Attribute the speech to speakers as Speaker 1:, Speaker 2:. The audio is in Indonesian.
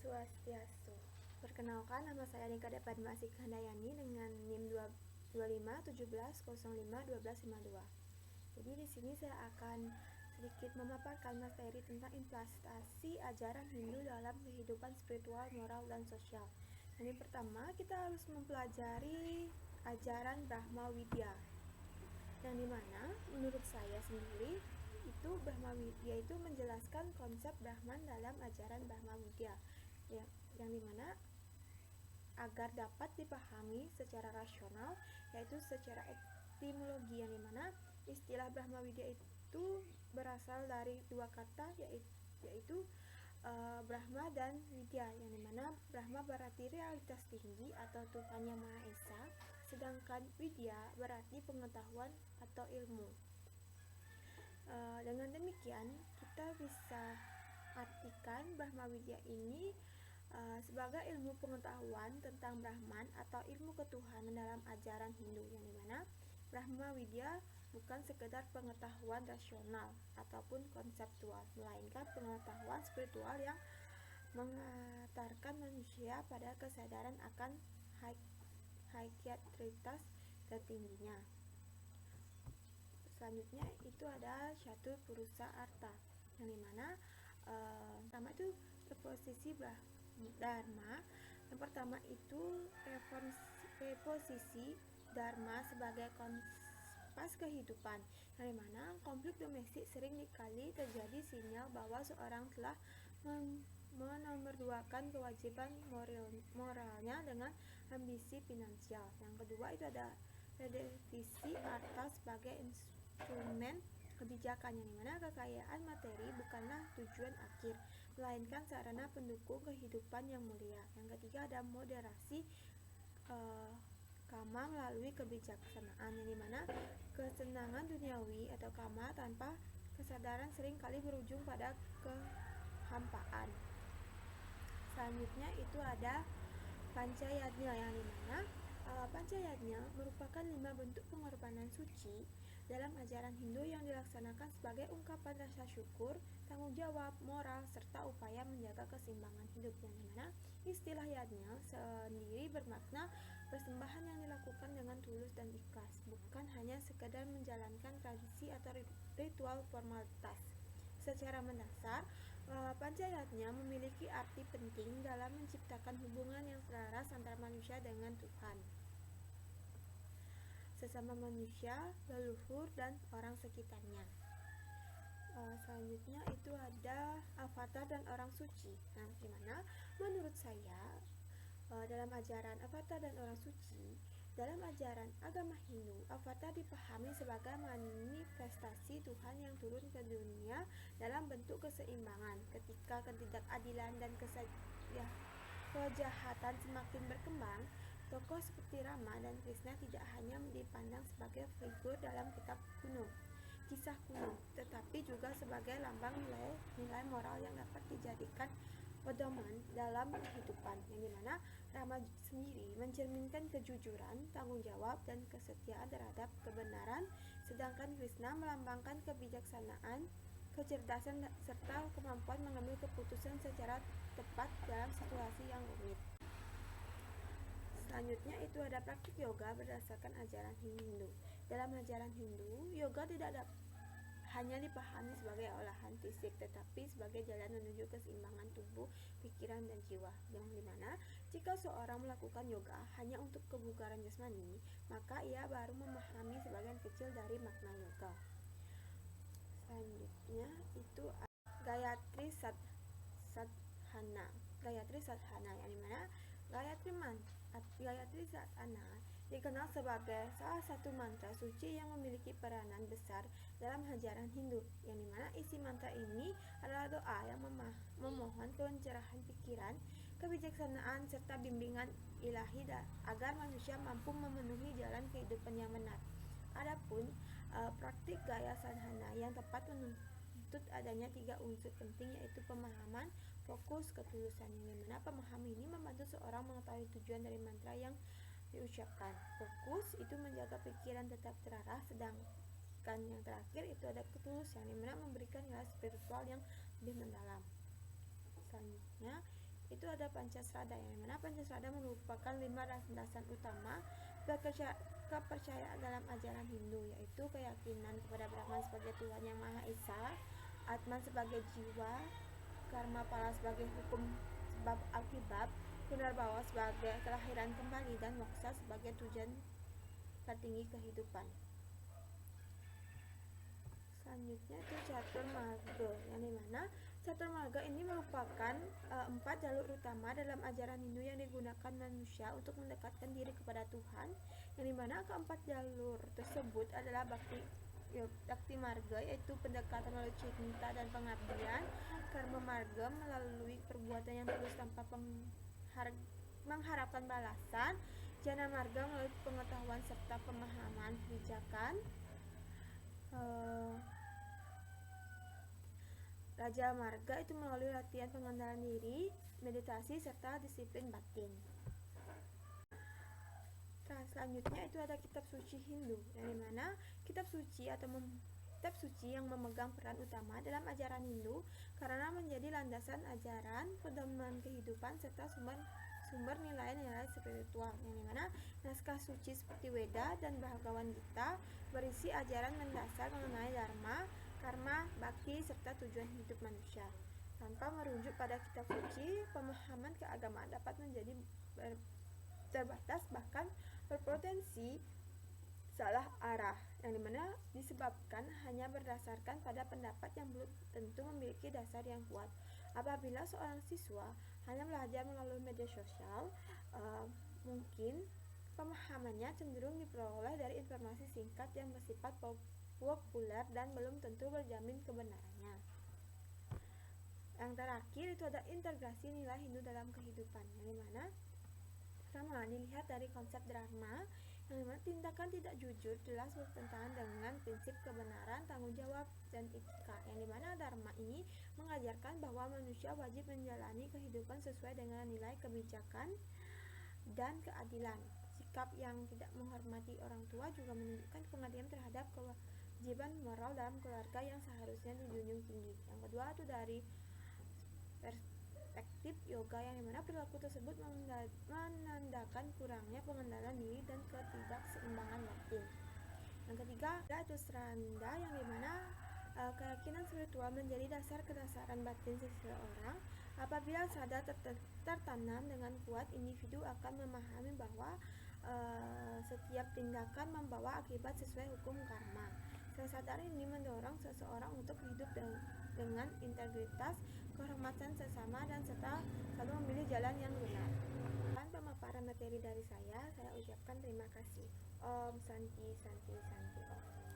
Speaker 1: Swastiastu. Perkenalkan, nama saya Nika Padma Asik Handayani dengan NIM 2517051252. Jadi di sini saya akan sedikit memaparkan materi tentang implementasi ajaran Hindu dalam kehidupan spiritual, moral, dan sosial. Yang pertama, kita harus mempelajari ajaran Brahma Widya, yang dimana menurut saya sendiri itu Brahma Widya itu menjelaskan konsep Brahman dalam ajaran Brahma Widya, yang dimana agar dapat dipahami secara rasional, yaitu secara etimologi, yang dimana istilah Brahma Widya itu berasal dari dua kata, yaitu Brahma dan Widya, yang dimana Brahma berarti realitas tinggi atau Tuhan yang Maha Esa, sedangkan Widya berarti pengetahuan atau ilmu. Dengan demikian kita bisa artikan Brahma Widya ini sebagai ilmu pengetahuan tentang Brahman atau ilmu ketuhanan dalam ajaran Hindu, yang dimana Brahma Widya bukan sekedar pengetahuan rasional ataupun konseptual, melainkan pengetahuan spiritual yang mengantarkan manusia pada kesadaran akan hakikat tertingginya. Selanjutnya itu ada Catur Purusa Artha, yang dimana pertama itu reposisi Dharma. Yang pertama itu reposisi Dharma sebagai kompas kehidupan, yang dimana konflik domestik sering kali terjadi sinyal bahwa seorang telah menomorduakan kewajiban moralnya dengan ambisi finansial. Yang kedua itu ada redevisi arta sebagai instrumen kebijakan, yang dimana kekayaan materi bukanlah tujuan akhir, melainkan sarana pendukung kehidupan yang mulia. Yang ketiga ada moderasi kama melalui kebijaksanaan, yang dimana kesenangan duniawi atau kama tanpa kesadaran seringkali berujung pada kehampaan. Selanjutnya itu ada Pancayatnya, yang dimana Pancayatnya merupakan 5 bentuk pengorbanan suci dalam ajaran Hindu yang dilaksanakan sebagai ungkapan rasa syukur, tanggung jawab, moral, serta upaya menjaga keseimbangan hidup, yang dimana istilah yadnya sendiri bermakna persembahan yang dilakukan dengan tulus dan ikhlas, bukan hanya sekedar menjalankan tradisi atau ritual formalitas. Secara mendasar, Pancayatnya memiliki arti penting dalam menciptakan hubungan yang selaras antara manusia dengan Tuhan, sesama manusia, leluhur, dan orang sekitarnya. Selanjutnya itu ada avatar dan orang suci. Nah, dimana menurut saya dalam ajaran avatar dan orang suci, dalam ajaran agama Hindu, avatar dipahami sebagai manifestasi Tuhan yang turun ke dunia dalam bentuk keseimbangan. Ketika ketidakadilan dan kejahatan semakin berkembang, tokoh seperti Rama dan Krishna tidak hanya dipandang sebagai figur dalam kisah kuno, tetapi juga sebagai lambang nilai moral yang dapat dijadikan pedoman dalam kehidupan, yang dimana Rama sendiri mencerminkan kejujuran, tanggung jawab, dan kesetiaan terhadap kebenaran, sedangkan Krishna melambangkan kebijaksanaan, kecerdasan, serta kemampuan mengambil keputusan secara tepat dalam situasi yang rumit. Selanjutnya itu ada praktik yoga berdasarkan ajaran Hindu. Dalam ajaran Hindu, yoga tidak hanya dipahami sebagai olahan fisik, tetapi sebagai jalan menuju keseimbangan tubuh, pikiran, dan jiwa. Yang dimana jika seorang melakukan yoga hanya untuk kebugaran jasmani, maka ia baru memahami sebagian kecil dari makna yoga. Selanjutnya itu Gayatri Sadhana. Gayatri Sadhana, yang dimana Gayatri Sadhana dikenal sebagai salah satu mantra suci yang memiliki peranan besar dalam ajaran Hindu, yang dimana isi mantra ini adalah doa yang memohon pencerahan pikiran, kebijaksanaan, serta bimbingan ilahi agar manusia mampu memenuhi jalan kehidupan yang benar. Adapun praktik gaya sadhana yang tepat menuntut adanya 3 unsur penting, yaitu pemahaman, fokus, ketulusan, yang dimana pemahaman ini membantu seorang mengetahui tujuan dari mantra yang diucapkan. Fokus itu menjaga pikiran tetap terarah, sedangkan yang terakhir itu ada ketulusan, yang dimana memberikan nilai spiritual yang lebih mendalam. Selanjutnya itu ada Pancasrada, yang mana Pancasrada merupakan 5 landasan utama kepercayaan dalam ajaran Hindu, yaitu keyakinan kepada Brahman sebagai Tuhan yang Maha Esa, Atman sebagai jiwa, karma pala sebagai hukum sebab akibat, punarbawa sebagai kelahiran kembali, dan moksha sebagai tujuan tertinggi kehidupan. Selanjutnya itu Catur Marga, yang dimana Catur Marga ini merupakan 4 jalur utama dalam ajaran Hindu yang digunakan manusia untuk mendekatkan diri kepada Tuhan, yang dimana keempat jalur tersebut adalah Bhakti Marga, yaitu pendekatan melalui cinta dan pengabdian, Karma Marga melalui perbuatan yang tulus tanpa mengharapkan balasan, Jana Marga melalui pengetahuan serta pemahaman kebijakan, Raja Marga itu melalui latihan pengendalian diri, meditasi, serta disiplin batin. Selanjutnya itu ada kitab suci Hindu, yang dimana kitab suci yang memegang peran utama dalam ajaran Hindu karena menjadi landasan ajaran, pedoman kehidupan, serta sumber nilai-nilai spiritual, yang dimana naskah suci seperti Weda dan Bhagavad Gita berisi ajaran mendasar mengenai dharma, karma, bakti, serta tujuan hidup manusia. Tanpa merujuk pada kitab suci, pemahaman keagamaan dapat menjadi terbatas, bahkan berpotensi salah arah, yang dimana disebabkan hanya berdasarkan pada pendapat yang belum tentu memiliki dasar yang kuat. Apabila seorang siswa hanya belajar melalui media sosial, mungkin pemahamannya cenderung diperoleh dari informasi singkat yang bersifat populer dan belum tentu berjamin kebenarannya. Yang terakhir itu ada integrasi nilai Hindu dalam kehidupan, yang dimana pertama dilihat dari konsep dharma, yang dimana tindakan tidak jujur jelas bertentangan dengan prinsip kebenaran, tanggung jawab, dan etika, yang dimana dharma ini mengajarkan bahwa manusia wajib menjalani kehidupan sesuai dengan nilai kebijakan dan keadilan. Sikap yang tidak menghormati orang tua juga menunjukkan pengabdian terhadap kewajiban moral dalam keluarga yang seharusnya dijunjung tinggi. Yang kedua itu dari perspektif yoga, yang dimana perilaku tersebut menandakan kurangnya pengendalian diri dan ketidakseimbangan batin. Yang ketiga itu Sranda, yang dimana keyakinan spiritual menjadi dasar kedasaran batin seseorang. Apabila Sranda tertanam dengan kuat, individu akan memahami bahwa setiap tindakan membawa akibat sesuai hukum karma. Kesadaran ini mendorong seseorang untuk hidup dengan integritas, kehormatan sesama, dan serta selalu memilih jalan yang benar. Dan pemaparan materi dari saya ucapkan terima kasih. Om Santi Santi Santi Om.